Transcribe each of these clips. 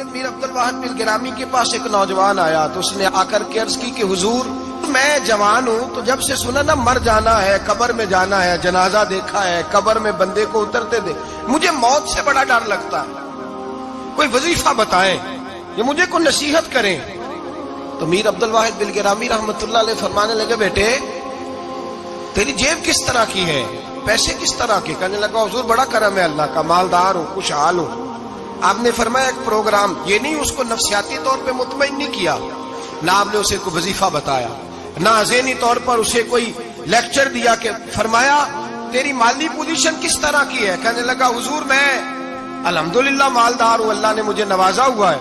کہ میر عبد الواحد بن گرامی کے پاس ایک نوجوان آیا تو اس نے آ کر کے عرض کی کہ حضور میں جوان ہوں تو جب سے سنا نا مر جانا ہے، قبر میں جانا ہے، جنازہ دیکھا ہے، قبر میں بندے کو اترتے دے، مجھے موت سے بڑا ڈر لگتا ہے، کوئی وظیفہ بتائیں یا مجھے کوئی نصیحت کریں۔ تو میر عبد الواحد بن گرامی رحمت اللہ علیہ فرمانے لگے بیٹے تیری جیب کس طرح کی ہے، پیسے کس طرح کے؟ کہنے لگا حضور بڑا کرم ہے اللہ کا، مالدار ہوں، خوشحال ہوں۔ آپ نے فرمایا ایک پروگرام، یہ نہیں اس کو نفسیاتی طور پہ مطمئن نہیں کیا، نہ آپ نے اسے کوئی وظیفہ بتایا، نہ ذہنی طور پر اسے کوئی لیکچر دیا، کہ فرمایا تیری مالی پوزیشن کس طرح کی ہے؟ کہنے لگا حضور میں الحمدللہ مالدار ہوں، اللہ نے مجھے نوازا ہوا ہے۔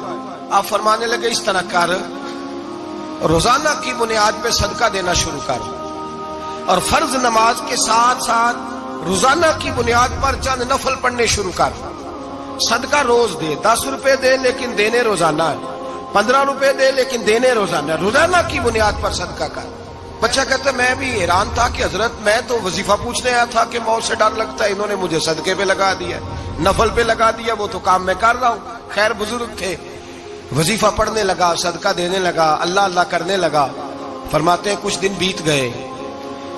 آپ فرمانے لگے اس طرح کر، روزانہ کی بنیاد پہ صدقہ دینا شروع کر، اور فرض نماز کے ساتھ ساتھ روزانہ کی بنیاد پر چند نفل پڑھنے شروع کر، صدقہ روز دے، 10 روپے دے لیکن دینے روزانہ ہے، 15 روپے دے لیکن دینے روزانہ ہے، روزانہ کی بنیاد پر صدقہ کر۔ بچہ کہتا میں بھی حیران تھا کہ حضرت میں تو وظیفہ پوچھنے آیا تھا کہ موت سے ڈر لگتا ہے، انہوں نے مجھے صدقے پہ لگا دیا، نفل پہ لگا دیا، وہ تو کام میں کر رہا ہوں۔ خیر بزرگ تھے، وظیفہ پڑھنے لگا، صدقہ دینے لگا، اللہ اللہ کرنے لگا۔ فرماتے ہیں کچھ دن بیت گئے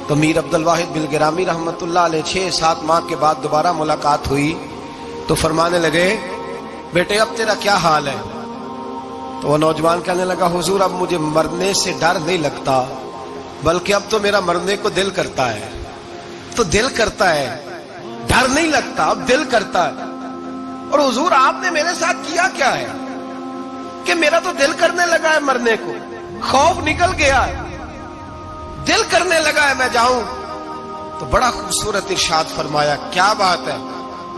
تو میر عبد الواحد بن گرامی رحمت اللہ علیہ 6-7 ماہ کے بعد دوبارہ ملاقات ہوئی تو فرمانے لگے بیٹے اب تیرا کیا حال ہے؟ تو وہ نوجوان کہنے لگا حضور اب مجھے مرنے سے ڈر نہیں لگتا، بلکہ اب تو میرا مرنے کو دل کرتا ہے، تو دل کرتا ہے، ڈر نہیں لگتا، اب دل کرتا ہے۔ اور حضور آپ نے میرے ساتھ کیا کیا ہے کہ میرا تو دل کرنے لگا ہے مرنے کو، خوف نکل گیا ہے، دل کرنے لگا ہے میں جاؤں۔ تو بڑا خوبصورت ارشاد فرمایا، کیا بات ہے،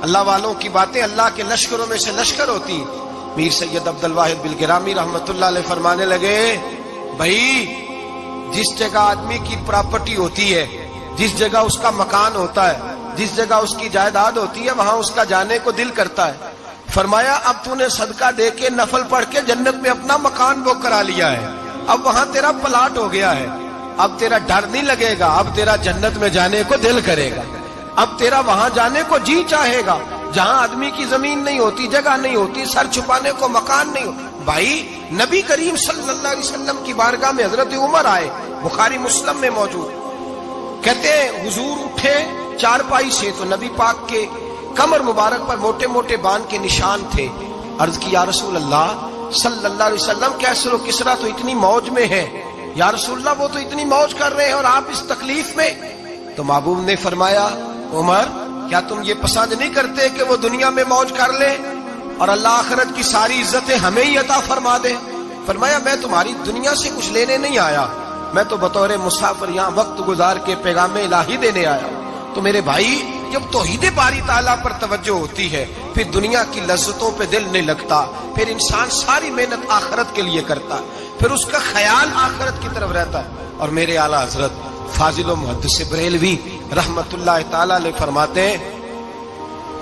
اللہ والوں کی باتیں اللہ کے لشکروں میں سے لشکر ہوتی۔ میر سید عبد الواحد بن گرامی رحمت اللہ علیہ فرمانے لگے بھائی جس جگہ آدمی کی پراپرٹی ہوتی ہے، جس جگہ اس کا مکان ہوتا ہے، جس جگہ اس کی جائیداد ہوتی ہے، وہاں اس کا جانے کو دل کرتا ہے۔ فرمایا اب تو نے صدقہ دے کے نفل پڑھ کے جنت میں اپنا مکان بک کرا لیا ہے، اب وہاں تیرا پلاٹ ہو گیا ہے، اب تیرا ڈر نہیں لگے گا، اب تیرا جنت میں جانے کو دل کرے گا، اب تیرا وہاں جانے کو جی چاہے گا جہاں آدمی کی زمین نہیں ہوتی، جگہ نہیں ہوتی، سر چھپانے کو مکان نہیں ہوتا۔ بھائی نبی کریم صلی اللہ علیہ وسلم کی بارگاہ میں حضرت عمر آئے، بخاری مسلم میں موجود، کہتے ہیں حضور اٹھے چارپائی سے تو نبی پاک کے کمر مبارک پر موٹے موٹے بان کے نشان تھے۔ عرض کی یا رسول اللہ صلی اللہ علیہ وسلم کیسر و کسرا تو اتنی موج میں ہے، یا رسول اللہ وہ تو اتنی موج کر رہے ہیں اور آپ اس تکلیف میں۔ تو محبوب نے فرمایا عمر کیا تم یہ پسند نہیں کرتے کہ وہ دنیا میں موج کر لے اور اللہ آخرت کی ساری عزتیں ہمیں ہی عطا فرما دے؟ فرمایا میں تمہاری دنیا سے کچھ لینے نہیں آیا، میں تو بطور مسافر یہاں وقت گزار کے پیغام الہی دینے آیا۔ تو میرے بھائی جب توحید باری تعالیٰ پر توجہ ہوتی ہے پھر دنیا کی لذتوں پہ دل نہیں لگتا، پھر انسان ساری محنت آخرت کے لیے کرتا ہے، پھر اس کا خیال آخرت کی طرف رہتا ہے۔ اور میرے اعلیٰ حضرت فاضل و محدث بریلوی رحمت اللہ تعالیٰ علیہ فرماتے ہیں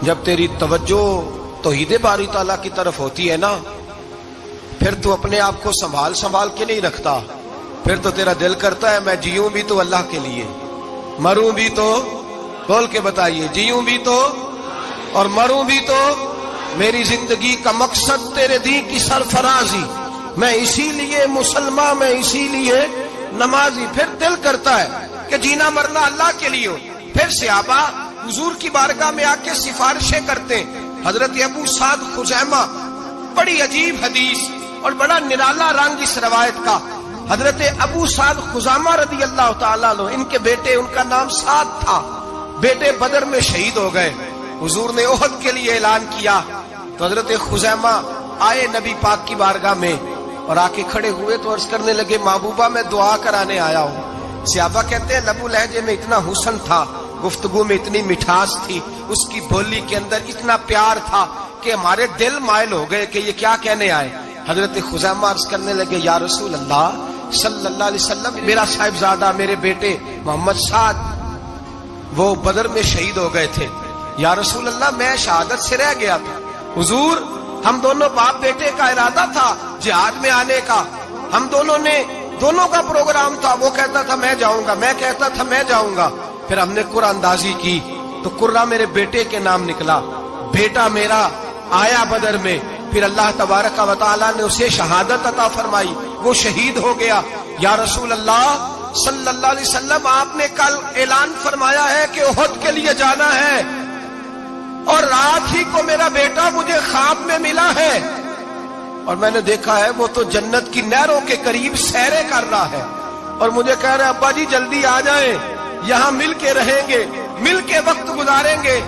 جب تیری توجہ توحید باری تعالیٰ کی طرف ہوتی ہے نا پھر تو اپنے آپ کو سنبھال کے نہیں رکھتا، پھر تو تیرا دل کرتا ہے میں جیوں بھی تو اللہ کے لیے، مروں بھی تو، بول کے بتائیے، جیوں بھی تو اور مروں بھی تو، میری زندگی کا مقصد تیرے دین کی سرفرازی، میں اسی لیے مسلمان، میں اسی لیے نمازی۔ پھر دل کرتا ہے کہ جینا مرنا اللہ کے لیے ہو۔ پھر صحابہ حضور کی بارگاہ میں آ کے سفارشیں کرتے ہیں۔ حضرت ابو سعد خزیمہ، بڑی عجیب حدیث اور بڑا نرالا رنگ اس روایت کا، حضرت ابو سعد خزیمہ رضی اللہ تعالیٰ عنہ، ان کے بیٹے، ان کا نام سعد تھا، بیٹے بدر میں شہید ہو گئے۔ حضور نے احد کے لیے اعلان کیا تو حضرت خزیمہ آئے نبی پاک کی بارگاہ میں اور آ کے کھڑے ہوئے تو عرض کرنے لگے محبوبہ میں دعا کرانے آیا ہوں۔ صحابہ کہتے ہیں لبو لہجے میں اتنا حسن تھا، گفتگو میں اتنی مٹھاس تھی، اس کی بولی کے اندر اتنا پیار تھا کہ ہمارے دل مائل ہو گئے کہ یہ کیا کہنے آئے۔ حضرت خزیمہ عرض کرنے لگے یا رسول اللہ صلی اللہ علیہ وسلم میرا صاحبزادہ، میرے بیٹے محمد سعد وہ بدر میں شہید ہو گئے تھے، یا رسول اللہ میں شہادت سے رہ گیا تھا، حضور ہم دونوں باپ بیٹے کا ارادہ تھا جہاد میں آنے کا، ہم دونوں کا پروگرام تھا، وہ کہتا تھا میں جاؤں گا، میں کہتا تھا میں جاؤں گا۔ پھر ہم نے قرآن اندازی کی تو قرہ میرے بیٹے کے نام نکلا، بیٹا میرا آیا بدر میں، پھر اللہ تبارک و تعالیٰ نے اسے شہادت عطا فرمائی، وہ شہید ہو گیا۔ یا رسول اللہ صلی اللہ علیہ وسلم، آپ نے کل اعلان فرمایا ہے کہ احد کے لیے جانا ہے، اور رات ہی کو میرا بیٹا مجھے خواب میں ملا ہے، اور میں نے دیکھا ہے وہ تو جنت کی نہروں کے قریب سیریں کر رہا ہے، اور مجھے کہہ رہے ابا جی جلدی آ جائیں، یہاں مل کے رہیں گے، مل کے وقت گزاریں گے۔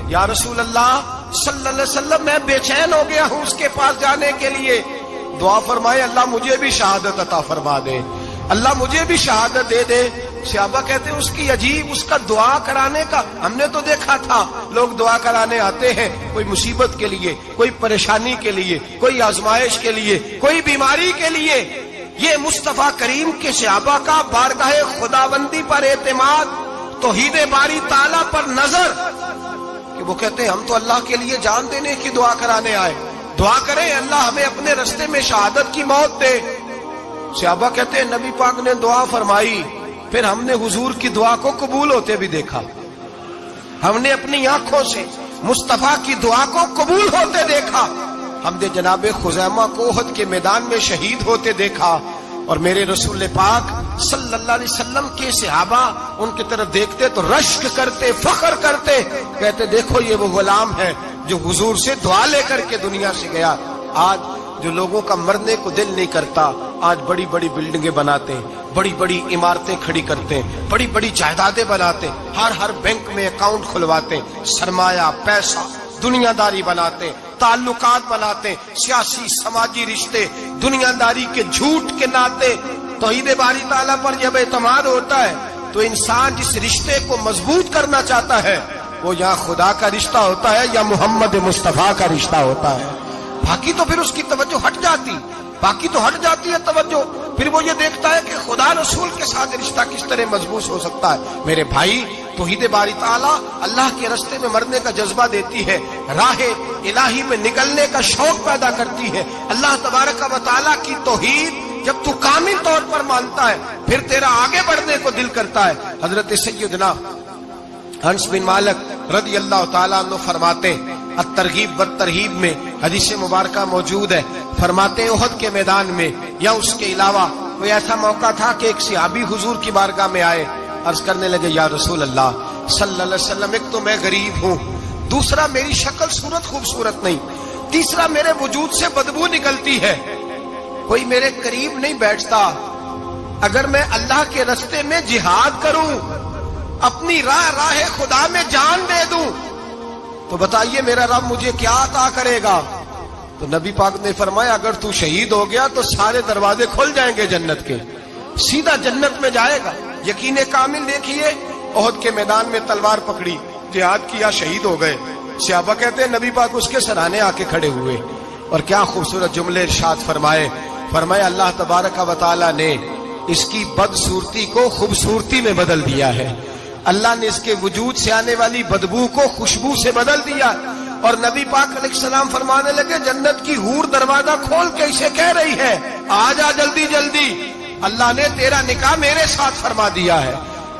یا رسول اللہ صلی اللہ علیہ وسلم، میں بے چین ہو گیا ہوں اس کے پاس جانے کے لیے، دعا فرمائے اللہ مجھے بھی شہادت عطا فرما دے، اللہ مجھے بھی شہادت دے دے۔ صحابہ کہتے ہیں اس کی عجیب، اس کا دعا کرانے کا، ہم نے تو دیکھا تھا لوگ دعا کرانے آتے ہیں کوئی مصیبت کے لیے، کوئی پریشانی کے لیے، کوئی آزمائش کے لیے، کوئی بیماری کے لیے۔ یہ مصطفیٰ کریم کے صحابہ کا بارگاہ خداوندی پر اعتماد، توحید باری تعالیٰ پر نظر، کہ وہ کہتے ہیں ہم تو اللہ کے لیے جان دینے کی دعا کرانے آئے، دعا کریں اللہ ہمیں اپنے رستے میں شہادت کی موت دے۔ صحابہ کہتے ہیں نبی پاک نے دعا فرمائی، پھر ہم نے حضور کی دعا کو قبول ہوتے بھی دیکھا، ہم نے اپنی آنکھوں سے مصطفیٰ کی دعا کو قبول ہوتے دیکھا، ہم نے جناب خزیمہ کو احد کے میدان میں شہید ہوتے دیکھا، اور میرے رسول پاک صلی اللہ علیہ وسلم کے صحابہ ان کی طرف دیکھتے تو رشک کرتے، فخر کرتے، کہتے دیکھو یہ وہ غلام ہے جو حضور سے دعا لے کر کے دنیا سے گیا۔ آج جو لوگوں کا مرنے کو دل نہیں کرتا، آج بڑی بڑی بلڈنگیں بناتے ہیں، بڑی بڑی عمارتیں کھڑی کرتے ہیں، بڑی بڑی جائیدادیں بناتے ہیں، ہر بینک میں اکاؤنٹ کھلواتے ہیں، سرمایہ، پیسہ، دنیا داری بناتے ہیں، تعلقات بناتے ہیں، سیاسی سماجی رشتے، دنیا داری کے جھوٹ کے ناطے۔ توحید باری تعالیٰ پر جب اعتماد ہوتا ہے تو انسان جس رشتے کو مضبوط کرنا چاہتا ہے وہ یا خدا کا رشتہ ہوتا ہے یا محمد مصطفیٰ کا رشتہ ہوتا ہے، باقی تو پھر اس کی توجہ ہٹ جاتی، باقی تو ہٹ جاتی ہے توجہ، پھر وہ یہ دیکھتا ہے کہ خدا رسول کے ساتھ رشتہ کس طرح مضبوط ہو سکتا ہے۔ میرے بھائی، توحید باری تعالیٰ اللہ کے رستے میں مرنے کا جذبہ دیتی ہے، راہ الہی میں نکلنے کا شوق پیدا کرتی ہے۔ اللہ تبارک و تعالیٰ کی توحید جب تو کامل طور پر مانتا ہے پھر تیرا آگے بڑھنے کو دل کرتا ہے۔ حضرت سیدنا انس بن مالک رضی اللہ تعالیٰ عنہ فرماتے ہیں، الترغیب والترہیب میں حدیث مبارکہ موجود ہے، فرماتے ہیں احد کے میدان میں یا اس کے علاوہ کوئی ایسا موقع تھا کہ ایک صحابی حضور کی بارگاہ میں آئے، عرض کرنے لگے یا رسول اللہ صلی اللہ علیہ وسلم، ایک تو میں غریب ہوں، دوسرا میری شکل صورت خوبصورت نہیں، تیسرا میرے وجود سے بدبو نکلتی ہے، کوئی میرے قریب نہیں بیٹھتا، اگر میں اللہ کے رستے میں جہاد کروں، اپنی راہ خدا میں جان دے دوں، تو بتائیے میرا رب مجھے کیا عطا کرے گا؟ تو نبی پاک نے فرمایا اگر تو شہید ہو گیا تو سارے دروازے کھل جائیں گے جنت کے، سیدھا جنت میں جائے گا۔ یقین کامل دیکھیے، احد کے میدان میں تلوار پکڑی، جہاد کیا، شہید ہو گئے، صحابہ کہتے ہیں نبی پاک اس کے سرانے آ کے کھڑے ہوئے، اور کیا خوبصورت جملے ارشاد فرمائے اللہ تبارک و تعالیٰ نے اس کی بدصورتی کو خوبصورتی میں بدل دیا ہے، اللہ نے اس کے وجود سے آنے والی بدبو کو خوشبو سے بدل دیا، اور نبی پاک علیہ السلام فرمانے لگے جنت کی حور دروازہ کھول کے اسے کہہ رہی ہے آ جا جلدی جلدی، اللہ نے تیرا نکاح میرے ساتھ فرما دیا ہے،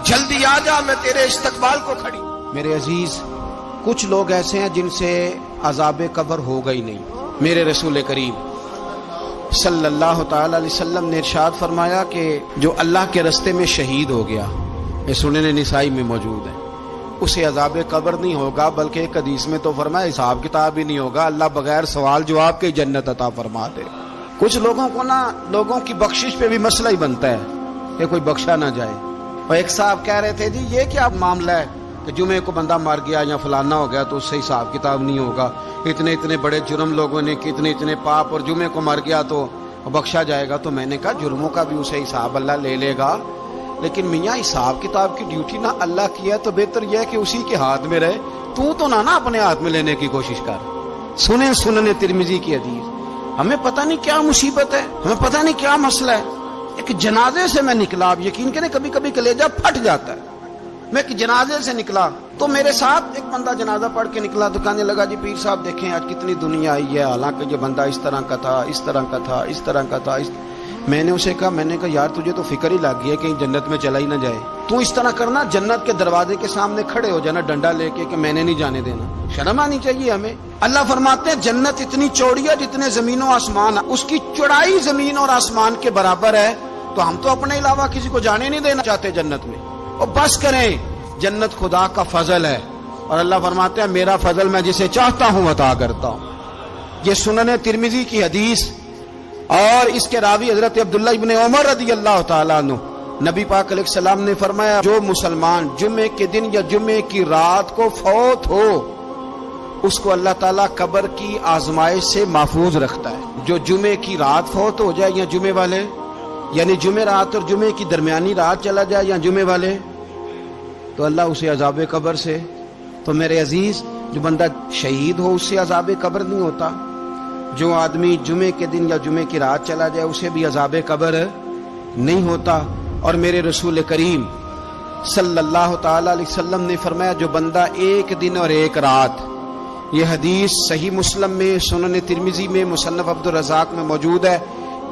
جلدی آ جا، میں تیرے استقبال کو کھڑی۔ میرے عزیز، کچھ لوگ ایسے ہیں جن سے عذاب قبر ہوگا ہی نہیں۔ میرے رسول کریم صلی اللہ تعالی علیہ وسلم نے ارشاد فرمایا کہ جو اللہ کے رستے میں شہید ہو گیا، یہ سنن نسائی میں موجود ہے، اسے عذاب قبر نہیں ہوگا، بلکہ ایک حدیث میں تو فرمایا حساب کتاب ہی نہیں ہوگا، اللہ بغیر سوال جواب کے جنت عطا فرما دے۔ کچھ لوگوں کو لوگوں کی بخشش پہ بھی مسئلہ ہی بنتا ہے کہ کوئی بخشا نہ جائے۔ اور ایک صاحب کہہ رہے تھے جی یہ کیا معاملہ ہے کہ جمعے کو بندہ مر گیا یا فلانا ہو گیا تو اس سے حساب کتاب نہیں ہوگا، اتنے بڑے جرم لوگوں نے کی، اتنے پاپ، اور جمعے کو مر گیا تو بخشا جائے گا۔ تو میں نے کہا جرموں کا بھی اسے حساب اللہ لے لے گا، لیکن میاں حساب کتاب کی ڈیوٹی نہ اللہ کی ہے تو بہتر یہ ہے کہ اسی کے ہاتھ میں رہے، تو نہ اپنے ہاتھ میں لینے کی کوشش کر۔ سنن ترمذی کی حدیث، ہمیں پتہ نہیں کیا مصیبت ہے، ہمیں پتہ نہیں کیا مسئلہ ہے۔ ایک جنازے سے میں نکلا، آپ یقین کریں کبھی کبھی کلیجہ پھٹ جاتا ہے، میں ایک جنازے سے نکلا تو میرے ساتھ ایک بندہ جنازہ پڑھ کے نکلا تو کہنے لگا جی پیر صاحب دیکھیں آج کتنی دنیا آئی ہے، حالانکہ یہ بندہ اس طرح کا تھا، اس طرح کا تھا، اس طرح کا تھا۔ میں نے اسے کہا یار تجھے تو فکر ہی لگ گئی ہے کہیں جنت میں چلا ہی نہ جائے، تو اس طرح کرنا جنت کے دروازے کے سامنے کھڑے ہو جانا ڈنڈا لے کے کہ میں نے نہیں جانے دینا. شرم آنی چاہیے ہمیں. اللہ فرماتے ہیں جنت اتنی چوڑی ہے جتنے زمین و آسمان ہے, اس کی چوڑائی زمین اور آسمان کے برابر ہے, تو ہم تو اپنے علاوہ کسی کو جانے نہیں دینا چاہتے جنت میں. اور بس کریں, جنت خدا کا فضل ہے, اور اللہ فرماتے ہیں میرا فضل میں جسے چاہتا ہوں عطا کرتا ہوں. یہ سنن ترمذی کی حدیث, اور اس کے راوی حضرت عبداللہ ابن عمر رضی اللہ تعالیٰ عنہ. نبی پاک علیہ السلام نے فرمایا جو مسلمان جمعے کے دن یا جمعے کی رات کو فوت ہو اس کو اللہ تعالیٰ قبر کی آزمائش سے محفوظ رکھتا ہے. جو جمعے کی رات فوت ہو جائے یا جمعے والے, یعنی جمعے رات اور جمعے کی درمیانی رات چلا جائے یا جمعے والے, تو اللہ اسے عذاب قبر سے. تو میرے عزیز, جو بندہ شہید ہو اس سے عذاب قبر نہیں ہوتا. جو آدمی جمعے کے دن یا جمعے کی رات چلا جائے اسے بھی عذاب قبر نہیں ہوتا. اور میرے رسول کریم صلی اللہ تعالی علیہ وسلم نے فرمایا جو بندہ ایک دن اور ایک رات, یہ حدیث صحیح مسلم میں, سنن ترمذی میں, مصنف عبد الرزاق میں موجود ہے,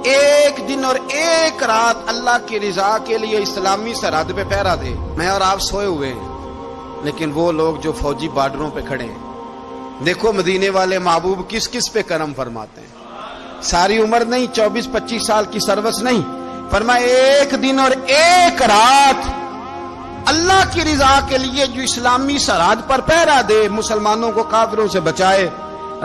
ایک دن اور ایک رات اللہ کی رضا کے لیے اسلامی سرحد پہ پہرا دے. میں اور آپ سوئے ہوئے ہیں, لیکن وہ لوگ جو فوجی بارڈروں پہ کھڑے ہیں, دیکھو مدینے والے محبوب کس کس پہ کرم فرماتے ہیں. ساری عمر نہیں, 24-25 سال کی سروس نہیں, فرمایا ایک دن اور ایک رات اللہ کی رضا کے لیے جو اسلامی سرحد پر پہرا دے, مسلمانوں کو کافروں سے بچائے,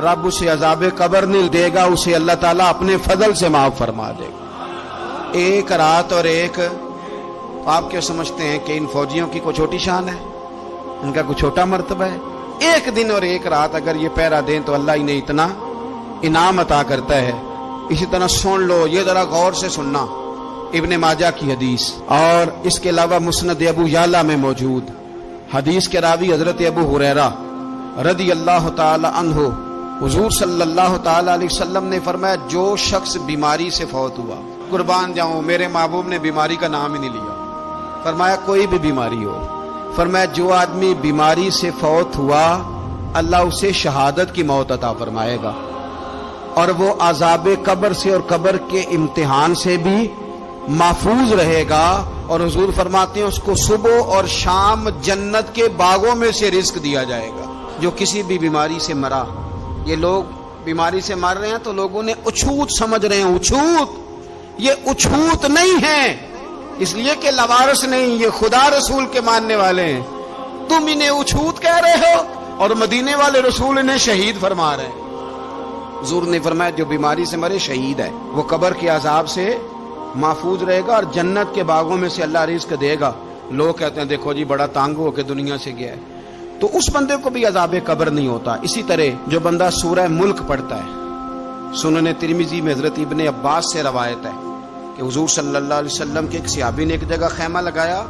رب اسے عذاب قبر نہیں دے گا, اسے اللہ تعالیٰ اپنے فضل سے معاف فرما دے گا. ایک رات اور ایک, آپ کیا سمجھتے ہیں کہ ان فوجیوں کی کوئی چھوٹی شان ہے, ان کا کوئی چھوٹا مرتبہ ہے؟ ایک دن اور ایک رات اگر یہ پہرا دیں تو اللہ انہیں اتنا انعام عطا کرتا ہے. اسی طرح سن لو, یہ ذرا غور سے سننا, ابن ماجہ کی حدیث, اور اس کے علاوہ مسند ابو یعلا میں موجود حدیث کے راوی حضرت ابو ہریرہ رضی اللہ تعالی عنہ, حضور صلی اللہ تعالی علیہ وسلم نے فرمایا جو شخص بیماری سے فوت ہوا, قربان جاؤں میرے محبوب نے بیماری کا نام ہی نہیں لیا, فرمایا کوئی بھی بیماری ہو, فرمایا جو آدمی بیماری سے فوت ہوا اللہ اسے شہادت کی موت عطا فرمائے گا, اور وہ عذاب قبر سے اور قبر کے امتحان سے بھی محفوظ رہے گا. اور حضور فرماتے ہیں اس کو صبح اور شام جنت کے باغوں میں سے رزق دیا جائے گا. جو کسی بھی بیماری سے مرا, یہ لوگ بیماری سے مر رہے ہیں تو لوگوں نے اچھوت سمجھ رہے ہیں, اچھوت, یہ اچھوت نہیں ہے, اس لیے کہ لوارث نہیں, یہ خدا رسول کے ماننے والے ہیں. تم انہیں اچھوت کہہ رہے ہو اور مدینے والے رسول انہیں شہید فرما رہے ہیں. حضور نے فرمایا جو بیماری سے مرے شہید ہے, وہ قبر کے عذاب سے محفوظ رہے گا اور جنت کے باغوں میں سے اللہ رزق دے گا. لوگ کہتے ہیں دیکھو جی بڑا تانگ ہو کے دنیا سے گیا ہے, تو اس بندے کو بھی عذاب قبر نہیں ہوتا. اسی طرح جو بندہ سورہ ملک پڑھتا ہے, سنن ترمذی میں حضرت ابن عباس سے روایت ہے کہ حضور صلی اللہ علیہ وسلم کے ایک صحابی نے ایک جگہ خیمہ لگایا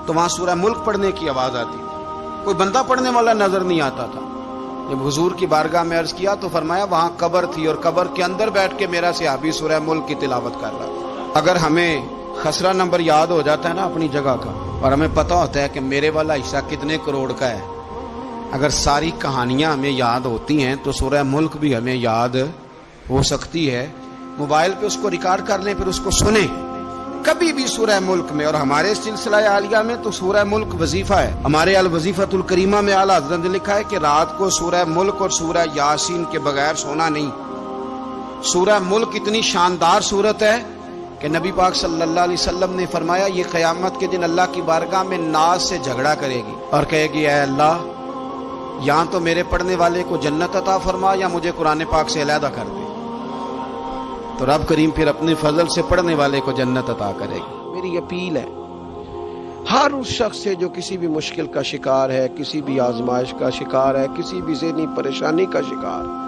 تو وہاں سورہ ملک پڑھنے کی آواز آتی تھی, کوئی بندہ پڑھنے والا نظر نہیں آتا تھا. جب حضور کی بارگاہ میں عرض کیا تو فرمایا وہاں قبر تھی اور قبر کے اندر بیٹھ کے میرا صحابی سورہ ملک کی تلاوت کر رہا تھا. اگر ہمیں خسرہ نمبر یاد ہو جاتا ہے نا اپنی جگہ کا, اور ہمیں پتہ ہوتا ہے کہ میرے والا حصہ کتنے کروڑ کا ہے, اگر ساری کہانیاں ہمیں یاد ہوتی ہیں تو سورہ ملک بھی ہمیں یاد ہو سکتی ہے. موبائل پہ اس کو ریکارڈ کر لیں, پھر اس کو سنیں کبھی بھی سورہ ملک میں. اور ہمارے سلسلہ عالیہ میں تو سورہ ملک وظیفہ ہے. ہمارے الوظیفۃ الکریمہ میں اعلیٰ حضرت نے لکھا ہے کہ رات کو سورہ ملک اور سورہ یاسین کے بغیر سونا نہیں. سورہ ملک اتنی شاندار صورت ہے کہ نبی پاک صلی اللہ علیہ وسلم نے فرمایا یہ قیامت کے دن اللہ کی بارگاہ میں ناز سے جھگڑا کرے گی اور کہے گی اے اللہ یہاں تو میرے پڑھنے والے کو جنت عطا فرما یا مجھے قرآن پاک سے علیحدہ کر دے. تو رب کریم پھر اپنے فضل سے پڑھنے والے کو جنت عطا کرے گی. میری اپیل ہے ہر اس شخص سے جو کسی بھی مشکل کا شکار ہے, کسی بھی آزمائش کا شکار ہے, کسی بھی ذہنی پریشانی کا شکار ہے,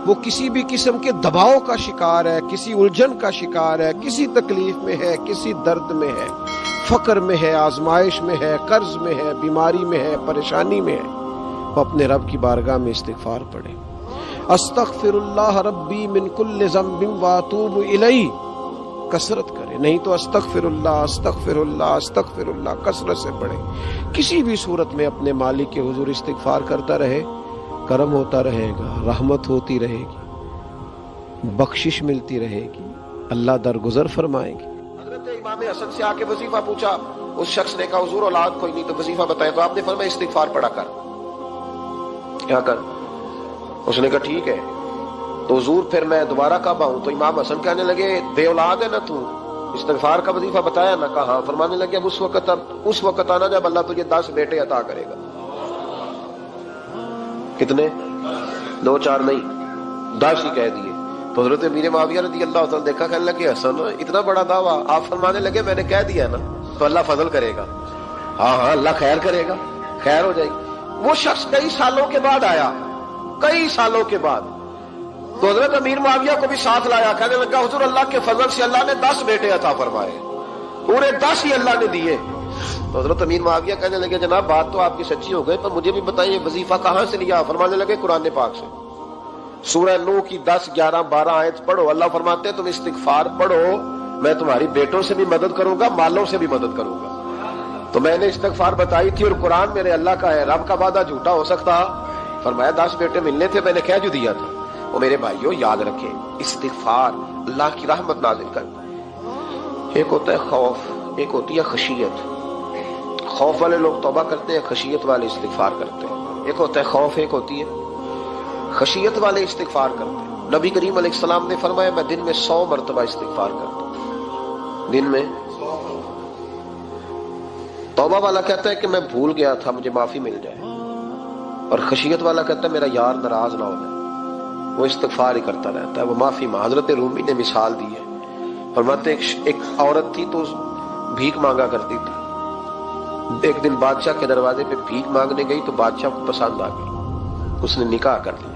وہ کسی بھی قسم کے دباؤ کا شکار ہے, کسی الجھن کا شکار ہے, کسی تکلیف میں ہے, کسی درد میں ہے, فقر میں ہے, آزمائش میں ہے, قرض میں ہے, بیماری میں ہے, پریشانی میں ہے, وہ اپنے رب کی بارگاہ میں استغفار پڑھے. استغفر اللہ ربی من کل ذنب واتوب الیہ کثرت کرے, نہیں تو استغفر اللہ استغفر اللہ استغفر اللہ کثرت سے پڑھے. کسی بھی صورت میں اپنے مالک کے حضور استغفار کرتا رہے, کرم ہوتا رہے گا, رحمت ہوتی رہے گی, بخشش ملتی رہے گی, اللہ درگزر فرمائے گی. حضرت امام حسن سے آ کے وظیفہ پوچھا, اس شخص نے کہا حضور اولاد کوئی نہیں تو وظیفہ بتایا، تو آپ نے فرمایا استغفار پڑھا کر، کیا کر؟ اس نے کہا ٹھیک ہے۔ تو حضور پھر میں دوبارہ کعبہ ہوں، تو امام حسن کہنے لگے بے اولاد ہے نا تو، استغفار کا وظیفہ بتایا نا؟ کہا ہاں۔ فرمانے لگے اب اس وقت آنا جب اللہ تجھے 10 بیٹے عطا کرے گا۔ کتنے؟ 2 4 نہیں، 10 ہی کہہ دیے۔ تو حضرت امیر معاویہ رضی اللہ تعالیٰ دیکھا، کہنے لگے حسن اتنا بڑا دعویٰ؟ آپ فرمانے لگے میں نے کہہ دیا نا تو اللہ فضل کرے گا، ہاں ہاں اللہ خیر کرے گا، خیر ہو جائے گی۔ وہ شخص کئی سالوں کے بعد آیا، کئی سالوں کے بعد، تو حضرت امیر معاویہ کو بھی ساتھ لایا، کہنے لگا حضور اللہ کے فضل سے اللہ نے 10 بیٹے عطا فرمائے، پورے 10 ہی اللہ نے دیے۔ تو حضرت امیر معاویہ کہنے لگے جناب بات تو آپ کی سچی ہو گئی، پر مجھے بھی بتائیے وظیفہ کہاں سے لیا؟ فرمانے لگے قرآن پاک سے، سورہ نوح کی 10 11 12 آیت پڑھو۔ اللہ فرماتے ہیں تم استغفار پڑھو، میں تمہاری بیٹوں سے بھی مدد کروں گا، مالوں سے بھی مدد کروں گا۔ تو میں نے استغفار بتائی تھی اور قرآن میرے اللہ کا ہے، رب کا وعدہ جھوٹا ہو سکتا؟ فرمایا 10 بیٹے ملنے تھے، میں نے کہہ جو دیا تھا۔ وہ میرے بھائیوں یاد رکھیں، استغفار اللہ کی رحمت نازل کرتا ہے۔ ایک ہوتا ہے خوف، ایک ہوتی ہے خشیت۔ خوف والے لوگ توبہ کرتے ہیں، خشیت والے استغفار کرتے ہیں۔ ایک ہوتا ہے خوف، ایک ہوتی ہے خشیت والے استغفار کرتے ہیں۔ نبی کریم علیہ السلام نے فرمایا میں دن میں 100 مرتبہ استغفار کرتا ہوں، دن میں۔ توبہ والا کہتا ہے کہ میں بھول گیا تھا، مجھے معافی مل جائے، اور خشیت والا کہتا ہے میرا یار ناراض نہ ہو جائے، وہ استغفار ہی کرتا رہتا ہے، وہ معافی مانگ۔ حضرت رومی نے مثال دی ہے، فرماتے ایک عورت تھی تو بھیک مانگا کرتی تھی، ایک دن بادشاہ کے دروازے پہ بھیک مانگنے گئی تو بادشاہ کو پسند آ گئی، اس نے نکاح کر لیا۔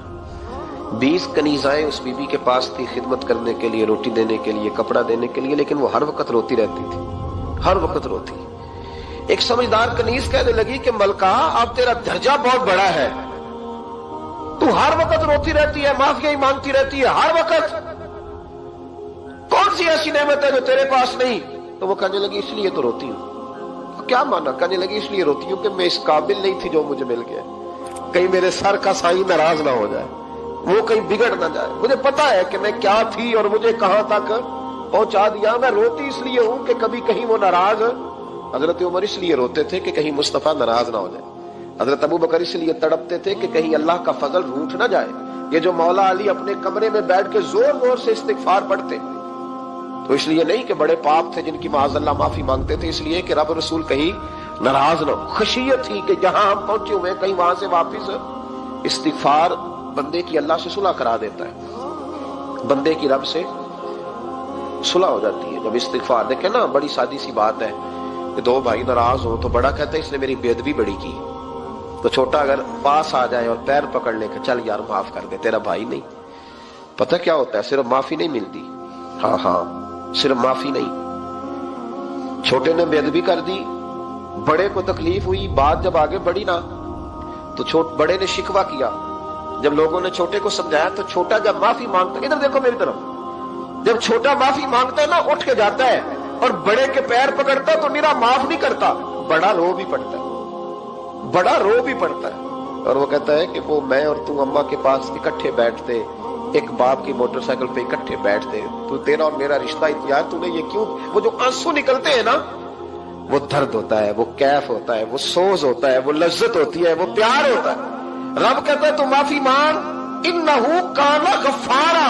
20 کنیزائیں اس بی بی کے پاس تھی خدمت کرنے کے لیے، روٹی دینے کے لیے، کپڑا دینے کے لیے، لیکن وہ ہر وقت روتی رہتی تھی، ہر وقت روتی۔ ایک سمجھدار کنیز کہنے لگی کہ ملکہ اب تیرا درجہ بہت بڑا ہے، تو ہر وقت روتی رہتی ہے، معافی ہی مانگتی رہتی ہے ہر وقت، کون سی ایسی نعمت ہے جو تیرے پاس نہیں؟ تو وہ کہنے لگی اس لیے تو روتی ہوں۔ کیا مانا؟ کہنے لگی اس لیے روتی ہوں کہ میں اس قابل نہیں تھی جو مجھے مل گیا، کہیں میرے سر کا سائیں ناراض نہ ہو جائے، وہ کہیں بگڑ نہ جائے، مجھے پتا ہے کہ میں کیا تھی اور مجھے کہاں تک پہنچا دیا، میں روتی اس لیے ہوں کہ کبھی کہیں وہ ناراض۔ حضرت عمر اس لیے روتے تھے کہ کہیں مصطفیٰ ناراض نہ ہو جائے، حضرت ابو بکر اس لیے تڑپتے تھے کہ کہیں اللہ کا فضل روٹ نہ جائے۔ یہ جو مولا علی اپنے کمرے میں بیٹھ کے زور زور سے استغفار پڑھتے تو اس لیے نہیں کہ بڑے پاپ تھے جن کی معاذ اللہ معافی مانگتے تھے، اس لیے کہ رب رسول کہیں ناراض نہ ہو۔ خشیت تھی کہ جہاں ہم پہنچے ہوئے کہیں وہاں سے واپس۔ استغفار بندے کی اللہ سے صلح کرا دیتا ہے، بندے کی رب سے صلح ہو جاتی ہے جب استغفار۔ دیکھیں نا بڑی سادی سی بات ہے کہ 2 بھائی ناراض ہو تو بڑا کہتا ہے اس نے میری بے ادبی بڑی کی، تو چھوٹا اگر پاس آ جائے اور پیر پکڑ لے کہ چل یار معاف کر دے، تیرا بھائی نہیں۔ پتہ کیا ہوتا ہے؟ صرف معافی نہیں ملتی، ہاں ہاں صرف معافی نہیں، چھوٹے نے بے ادبی کر دی، بڑے کو تکلیف ہوئی، بات جب آگے بڑھی نا تو بڑے نے شکوہ کیا، جب لوگوں نے چھوٹے کو سمجھایا تو چھوٹا جب معافی مانگتا ہے، ادھر دیکھو میری طرف، جب چھوٹا معافی مانگتا ہے نا اٹھ کے جاتا ہے اور بڑے کے پیر پکڑتا ہے تو میرا معاف نہیں کرتا، بڑا رو بھی پڑتا ہے، بڑا رو بھی پڑتا ہے، اور وہ کہتا ہے کہ وہ میں اور تو اماں کے پاس اکٹھے بیٹھتے، ایک باپ کی موٹر سائیکل پہ اکٹھے بیٹھتے، تو تیرا اور میرا رشتہ یار تو نے یہ کیوں؟ وہ جو آنسو نکلتے ہیں نا وہ درد ہوتا ہے، وہ کیف ہوتا ہے، وہ سوز ہوتا ہے، وہ لذت ہوتی ہے، وہ پیار ہوتا ہے۔ رب کہتا ہے تو معافی مانگ، انہو کان غفارا،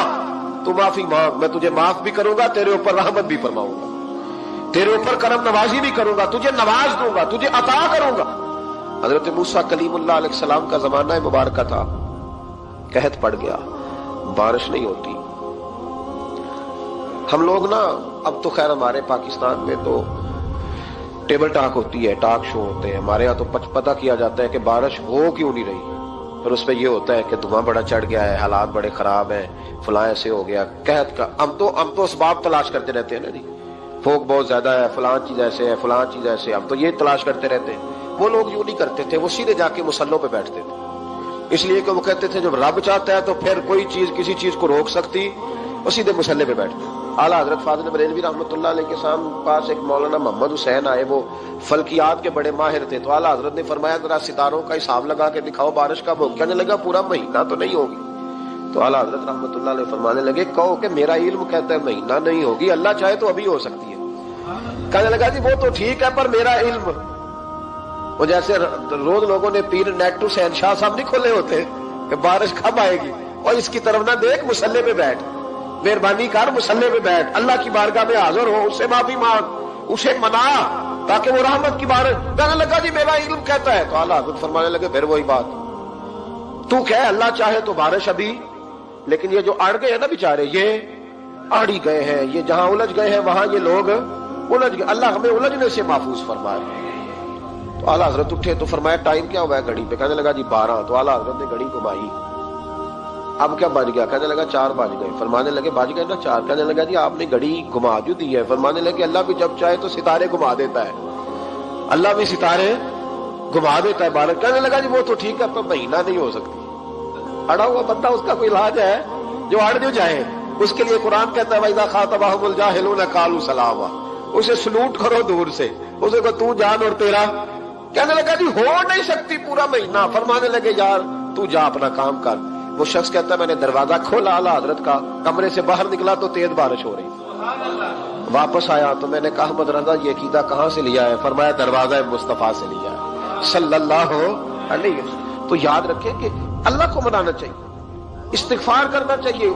تو معافی مانگ، میں تجھے معاف بھی کروں گا، تیرے اوپر رحمت بھی فرماؤں گا، تیرے اوپر کرم نوازی بھی کروں گا، تجھے نواز دوں گا، تجھے عطا کروں گا۔ حضرت موسیٰ کلیم اللہ علیہ السلام کا زمانہ مبارکہ تھا، قحط پڑ گیا، بارش نہیں ہوتی۔ ہم لوگ نا اب تو خیر ہمارے پاکستان میں تو ٹیبل ٹاک ہوتی ہے، ٹاک شو ہوتے ہیں، ہمارے ہاں تو پتہ کیا جاتا ہے کہ بارش ہو کیوں نہیں رہی، اور اس پہ یہ ہوتا ہے کہ دھواں بڑا چڑھ گیا ہے، حالات بڑے خراب ہیں، فلاں ایسے ہو گیا قحط کا۔ ہم تو اسباب تلاش کرتے رہتے ہیں نا جی، فوق بہت زیادہ ہے، فلاں چیز ایسے ہے، فلاں چیز ایسے، ہم تو یہ تلاش کرتے رہتے ہیں۔ وہ لوگ یوں نہیں کرتے تھے، وہ سیدھے جا کے مصلوں پہ بیٹھتے تھے، اس لیے کہ وہ کہتے تھے جب رب چاہتا ہے تو پھر کوئی چیز کسی چیز کو روک سکتی، وہ سیدھے مصلے پہ بیٹھتے۔ اعلیٰ حضرت فاضل بریلوی رحمۃ اللہ علیہ کے پاس ایک مولانا محمد حسین آئے، وہ فلکیات کے بڑے ماہر تھے، تو اعلیٰ حضرت نے فرمایا ذرا ستاروں کا حساب لگا کے دکھاؤ بارش کب ہوگی؟ کہنے لگا پورا مہینہ تو نہیں ہوگی۔ تو اعلیٰ حضرت رحمۃ اللہ علیہ فرمانے لگے کہو کہ میرا علم کہتا ہے مہینہ نہیں ہوگی، اللہ چاہے تو ابھی ہو سکتی ہے۔ کہنے لگا جی وہ تو ٹھیک ہے پر میرا علم، وہ جیسے روز لوگوں نے پیر نیٹ ٹو شہنشاہ صاحب نہیں کھولے ہوتے کہ بارش کب آئے گی، اور اس کی طرف نہ دیکھ، مصلے پہ بیٹھ، مہربانی کر مصلے پہ بیٹھ، اللہ کی بارگاہ میں حاضر ہو، اس سے معافی مانگ، اسے منا تاکہ وہ رحمت کی بارش۔ کہنے لگا جی میرا علم کہتا ہے، تو اعلیٰ حضرت فرمانے لگے پھر وہی بات، تو کہہ اللہ چاہے تو بارش ابھی، لیکن یہ جو اڑ گئے ہیں نا بیچارے، یہ اڑ ہی گئے ہیں، یہ جہاں الجھ گئے ہیں وہاں یہ لوگ الجھ گئے، اللہ ہمیں الجھنے سے محفوظ فرمائے۔ تو اعلیٰ حضرت اٹھے تو فرمایا ٹائم کیا ہوا ہے گھڑی پہ؟ کہنے لگا جی 12۔ تو اعلیٰ حضرت نے گھڑی گھمائی، اب کیا بج گیا؟ کہنے لگا 4 بج گئے۔ فرمانے لگے بج گئے نا 4؟ کہنے لگا جی آپ نے گھڑی گھما جو دی ہے۔ فرمانے لگے اللہ بھی جب چاہے تو ستارے گھما دیتا ہے، اللہ بھی ستارے گھما دیتا ہے بارش۔ کہنے لگا جی وہ تو ٹھیک ہے پر مہینہ نہیں ہو سکتی، اڑا ہوا بندہ اس کا کوئی علاج ہے جو اڑ جو جائے، اس کے لیے قرآن کہتا ہے وَإِذَا خَاطَبَهُمُ الْجَاهِلُونَ قَالُوا سَلَامًا، اسے سلوٹ کرو دور سے، اسے کو تو جان اور تیرا۔ کہنے لگا جی ہو نہیں سکتی پورا مہینہ۔ فرمانے لگے یار تو جا اپنا کام کر۔ وہ شخص کہتا ہے میں نے دروازہ کھولا اعلیٰ حضرت کا، کمرے سے باہر نکلا تو تیز بارش ہو رہی، واپس آیا تو میں نے کہا احمد رضا یہ عقیدہ کہاں سے لیا ہے؟ فرمایا دروازہ مصطفیٰ سے لیا ہے صلی اللہ علیہ وسلم۔ تو یاد رکھیں کہ اللہ کو منانا چاہیے، استغفار کرنا چاہیے۔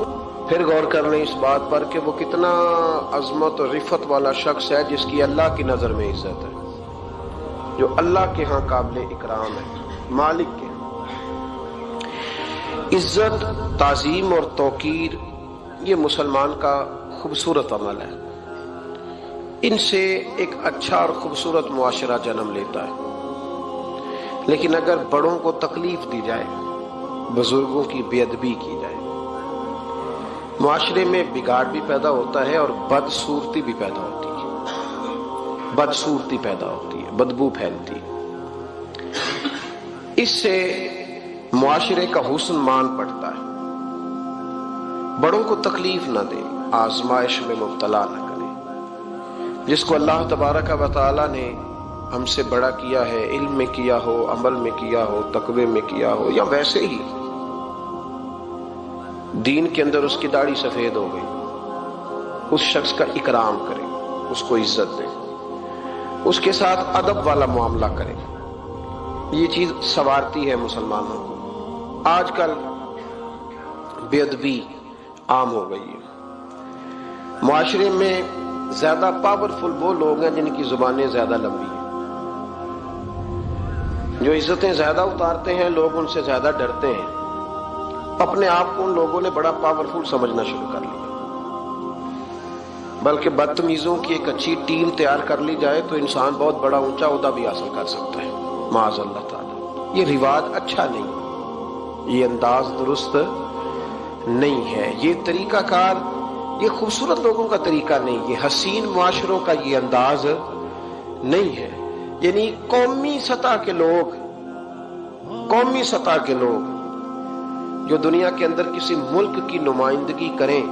پھر غور کر لیں اس بات پر کہ وہ کتنا عظمت اور رفت والا شخص ہے جس کی اللہ کی نظر میں عزت ہے، جو اللہ کے ہاں قابل اکرام ہے، مالک کے ہاں۔ عزت، تعظیم اور توقیر یہ مسلمان کا خوبصورت عمل ہے، ان سے ایک اچھا اور خوبصورت معاشرہ جنم لیتا ہے۔ لیکن اگر بڑوں کو تکلیف دی جائے، بزرگوں کی بے ادبی کی جائے، معاشرے میں بگاڑ بھی پیدا ہوتا ہے اور بدصورتی بھی پیدا ہوتی ہے، بدصورتی پیدا ہوتی ہے، بدبو پھیلتی ہے، اس سے معاشرے کا حسن مان پڑتا ہے۔ بڑوں کو تکلیف نہ دیں، آزمائش میں مبتلا نہ کریں۔ جس کو اللہ تبارک و تعالی نے ہم سے بڑا کیا ہے، علم میں کیا ہو، عمل میں کیا ہو، تقوی میں کیا ہو، یا ویسے ہی دین کے اندر اس کی داڑھی سفید ہو گئی، اس شخص کا اکرام کریں، اس کو عزت دیں، اس کے ساتھ ادب والا معاملہ کریں۔ یہ چیز سنوارتی ہے مسلمانوں کو۔ آج کل بے ادبی عام ہو گئی ہے، معاشرے میں زیادہ پاورفل وہ لوگ ہیں جن کی زبانیں زیادہ لمبی ہیں، جو عزتیں زیادہ اتارتے ہیں، لوگ ان سے زیادہ ڈرتے ہیں۔ اپنے آپ کو ان لوگوں نے بڑا پاورفل سمجھنا شروع کر لیا، بلکہ بدتمیزوں کی ایک اچھی ٹیم تیار کر لی جائے تو انسان بہت بڑا اونچا عہدہ بھی حاصل کر سکتا ہے، معاذ اللہ تعالی۔ یہ رواج اچھا نہیں، یہ انداز درست نہیں ہے، یہ طریقہ کار، یہ خوبصورت لوگوں کا طریقہ نہیں، یہ حسین معاشروں کا یہ انداز نہیں ہے۔ یعنی قومی سطح کے لوگ جو دنیا کے اندر کسی ملک کی نمائندگی کریں،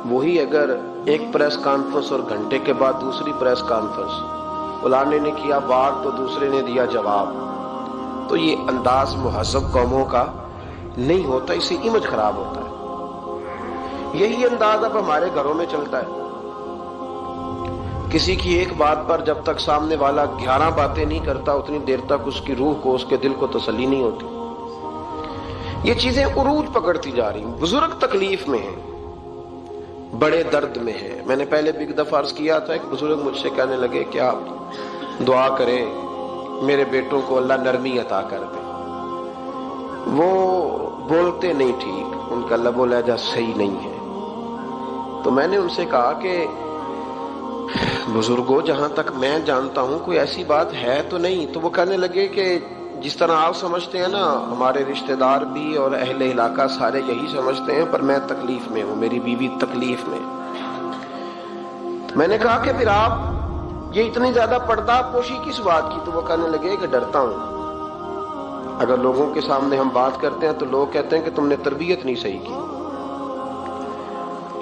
وہی اگر ایک پریس کانفرنس اور گھنٹے کے بعد دوسری پریس کانفرنس، فلانے نے کیا وار تو دوسرے نے دیا جواب، تو یہ انداز مہذب قوموں کا نہیں ہوتا، اس سے امیج خراب ہوتا ہے۔ یہی انداز اب ہمارے گھروں میں چلتا ہے، کسی کی ایک بات پر جب تک سامنے والا 11 باتیں نہیں کرتا اتنی دیر تک اس کی روح کو، اس کے دل کو تسلی نہیں ہوتی۔ یہ چیزیں عروج پکڑتی جا رہی ہیں، بزرگ تکلیف میں ہیں، بڑے درد میں ہیں۔ میں نے پہلے بھی ایک دفعہ عرض کیا تھا، ایک بزرگ مجھ سے کہنے لگے کہ آپ دعا کریں میرے بیٹوں کو اللہ نرمی عطا کر دے، وہ بولتے نہیں ٹھیک، ان کا لب و لہجہ صحیح نہیں ہے۔ تو میں نے ان سے کہا کہ بزرگوں جہاں تک میں جانتا ہوں کوئی ایسی بات ہے تو نہیں۔ تو وہ کہنے لگے کہ جس طرح آپ سمجھتے ہیں نا، ہمارے رشتہ دار بھی اور اہل علاقہ سارے یہی سمجھتے ہیں، پر میں تکلیف میں ہوں، میری بیوی تکلیف میں۔ میں نے کہا کہ پھر آپ یہ اتنی زیادہ پردہ پوشی کس بات کی؟ تو وہ کہنے لگے کہ ڈرتا ہوں، اگر لوگوں کے سامنے ہم بات کرتے ہیں تو لوگ کہتے ہیں کہ تم نے تربیت نہیں صحیح کی،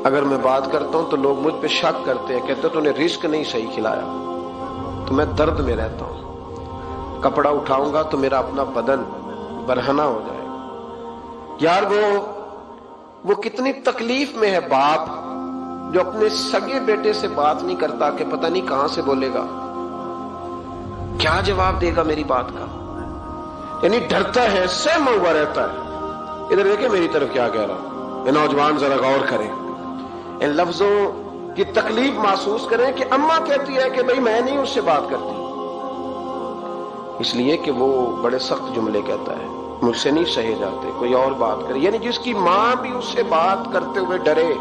اگر میں بات کرتا ہوں تو لوگ مجھ پہ شک کرتے ہیں، کہتے ہیں تو نے رزق نہیں صحیح کھلایا، تو میں درد میں رہتا ہوں، کپڑا اٹھاؤں گا تو میرا اپنا بدن برہنہ ہو جائے گا۔ یار وہ کتنی تکلیف میں ہے باپ جو اپنے سگے بیٹے سے بات نہیں کرتا کہ پتہ نہیں کہاں سے بولے گا، کیا جواب دے گا میری بات کا، یعنی ڈرتا ہے، سہما ہوا رہتا ہے۔ ادھر دیکھیں میری طرف کیا کہہ رہا ہوں، یہ نوجوان ذرا غور کریں، ان لفظوں کی تکلیف محسوس کریں کہ اماں کہتی ہے کہ بھئی میں نہیں اس سے بات کرتی، اس لیے کہ وہ بڑے سخت جملے کہتا ہے، مجھ سے نہیں سہے جاتے، کوئی اور بات کرے، یعنی جس کی ماں بھی اس سے بات کرتے ہوئے ڈرے۔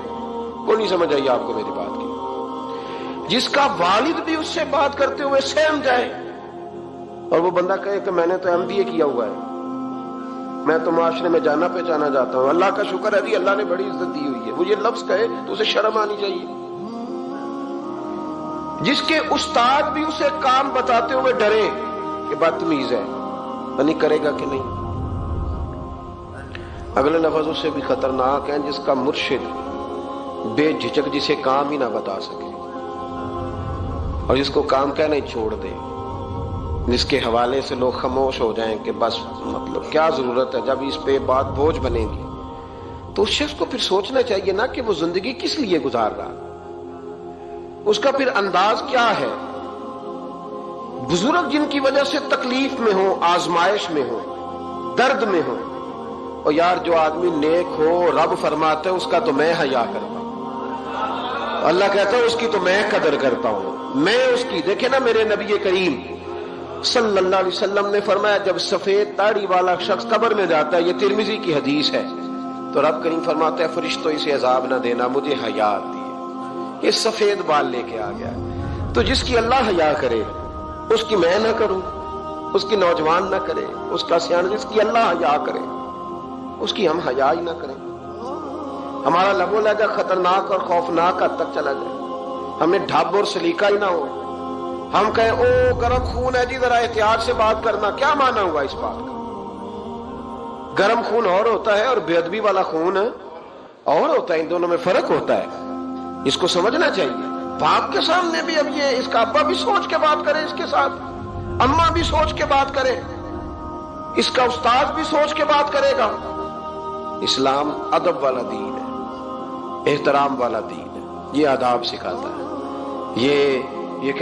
کوئی نہیں سمجھ آئی آپ کو میری بات کی؟ جس کا والد بھی اس سے بات کرتے ہوئے سہم جائے اور وہ بندہ کہے کہ میں نے تو MBA کیا ہوا ہے، میں تو معاشرے میں جانا پہچانا جاتا ہوں، اللہ کا شکر ہے جی اللہ نے بڑی عزت دی ہوئی ہے، وہ یہ لفظ کہے تو اسے شرم آنی چاہیے۔ جس کے استاد بھی اسے کام بتاتے ہوئے ڈرے کہ بدتمیز ہے، نہیں کرے گا کہ نہیں۔ اگلے لفظ اس سے بھی خطرناک ہیں، جس کا مرشد بے جھجک جسے کام ہی نہ بتا سکے اور جس کو کام کہنا ہی چھوڑ دے، جس کے حوالے سے لوگ خاموش ہو جائیں کہ بس مطلب کیا ضرورت ہے، جب اس پہ بات بوجھ بنے گی تو اس شخص کو پھر سوچنا چاہیے نا کہ وہ زندگی کس لیے گزار رہا، اس کا پھر انداز کیا ہے۔ بزرگ جن کی وجہ سے تکلیف میں ہو، آزمائش میں ہو، درد میں ہو، اور یار جو آدمی نیک ہو رب فرماتا ہے اس کا تو میں حیا کرتا ہوں، اللہ کہتا ہے اس کی تو میں قدر کرتا ہوں، میں اس کی۔ دیکھیں نا میرے نبی کریم صلی اللہ علیہ وسلم نے فرمایا جب سفید داڑھی والا شخص قبر میں جاتا ہے، یہ ترمذی کی حدیث ہے، تو رب کریم فرماتا ہے فرشتوں اسے عذاب نہ دینا، مجھے حیا آتی ہے، یہ سفید بال لے کے آ گیا۔ تو جس کی اللہ حیا کرے اس کی میں نہ کروں، اس کی نوجوان نہ کرے، اس کا سیان، جس کی اللہ حیا کرے اس کی ہم حیا ہی نہ کریں، ہمارا لب و لہجہ خطرناک اور خوفناک حد تک چلا جائے، ہمیں ڈھب اور سلیقہ ہی نہ ہو، ہم کہیں او گرم خون ہے جی ذرا احتیاط سے بات کرنا، کیا مانا ہوا اس بات کا؟ گرم خون اور ہوتا ہے اور بے ادبی والا خون اور ہوتا ہے، ان دونوں میں فرق ہوتا ہے، اس کو سمجھنا چاہیے۔ باپ کے سامنے بھی اب یہ اس کا ابا بھی سوچ کے بات کرے، اس کے ساتھ اماں بھی سوچ کے بات کرے، اس کا استاد بھی سوچ کے بات کرے گا۔ اسلام ادب والا دین ہے، احترام والا دین ہے، یہ آداب سکھاتا ہے، یہ